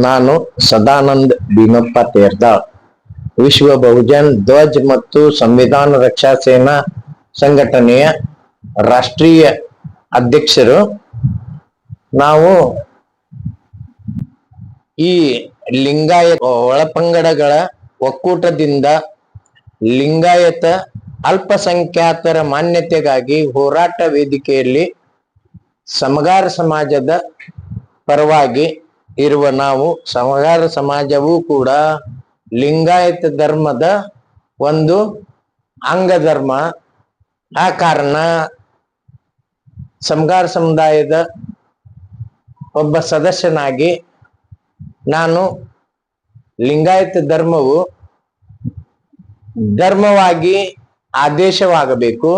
ನಾನು ಸದಾನಂದ ಭೀಮಪ್ಪ ತೇರ್ದಾಳ್, ವಿಶ್ವ ಬಹುಜನ್ ಧ್ವಜ್ ಮತ್ತು ಸಂವಿಧಾನ ರಕ್ಷಾ ಸೇನಾ ಸಂಘಟನೆಯ ರಾಷ್ಟ್ರೀಯ ಅಧ್ಯಕ್ಷರು. ನಾವು ಈ ಲಿಂಗಾಯತ ಒಳಪಂಗಡಗಳ ಒಕ್ಕೂಟದಿಂದ ಲಿಂಗಾಯತ ಅಲ್ಪಸಂಖ್ಯಾತರ ಮಾನ್ಯತೆಗಾಗಿ ಹೋರಾಟ ವೇದಿಕೆಯಲ್ಲಿ ಸಮಗಾರ ಸಮಾಜದ ಪರವಾಗಿ ಇರುವ ನಾವು, ಸಮಗಾರ ಸಮಾಜವೂ ಕೂಡ ಲಿಂಗಾಯತ ಧರ್ಮದ ಒಂದು ಅಂಗ ಧರ್ಮ. ಆ ಕಾರಣ ಸಮಗಾರ ಸಮುದಾಯದ ಒಬ್ಬ ಸದಸ್ಯನಾಗಿ ನಾನು ಲಿಂಗಾಯತ ಧರ್ಮವು ಧರ್ಮವಾಗಿ ಆದೇಶವಾಗಬೇಕು,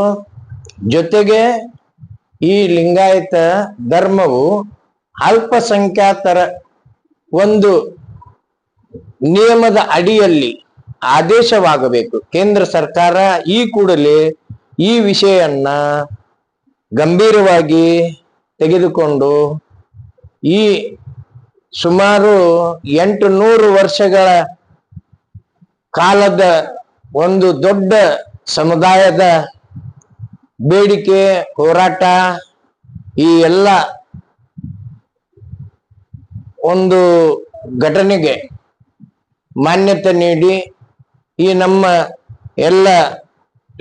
ಜೊತೆಗೆ ಈ ಲಿಂಗಾಯತ ಧರ್ಮವು ಅಲ್ಪಸಂಖ್ಯಾತರ ಒಂದು ನಿಯಮದ ಅಡಿಯಲ್ಲಿ ಆದೇಶವಾಗಬೇಕು. ಕೇಂದ್ರ ಸರ್ಕಾರ ಈ ಕೂಡಲೇ ಈ ವಿಷಯವನ್ನ ಗಂಭೀರವಾಗಿ ತೆಗೆದುಕೊಂಡು ಈ ಸುಮಾರು 800 ವರ್ಷಗಳ ಕಾಲದ ಒಂದು ದೊಡ್ಡ ಸಮುದಾಯದ ಬೇಡಿಕೆ ಹೋರಾಟ, ಈ ಎಲ್ಲ ಒಂದು ಘಟನೆಗೆ ಮಾನ್ಯತೆ ನೀಡಿ ಈ ನಮ್ಮ ಎಲ್ಲ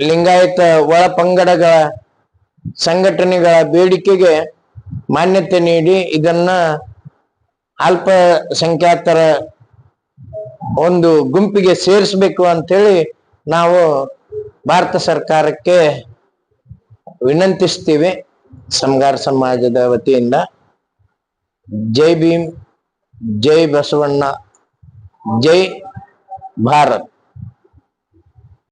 ಲಿಂಗಾಯತ ಒಳಪಂಗಡಗಳ ಸಂಘಟನೆಗಳ ಬೇಡಿಕೆಗೆ ಮಾನ್ಯತೆ ನೀಡಿ ಇದನ್ನ ಅಲ್ಪಸಂಖ್ಯಾತರ ಒಂದು ಗುಂಪಿಗೆ ಸೇರಿಸಬೇಕು ಅಂತೇಳಿ ನಾವು ಭಾರತ ಸರ್ಕಾರಕ್ಕೆ ವಿನಂತಿಸ್ತೀವಿ. ಸಮಗಾರ ಸಮಾಜದ ವತಿಯಿಂದ ಜೈ ಭೀಮ್, ಜೈ ಬಸವಣ್ಣ, ಜೈ ಭಾರತ್.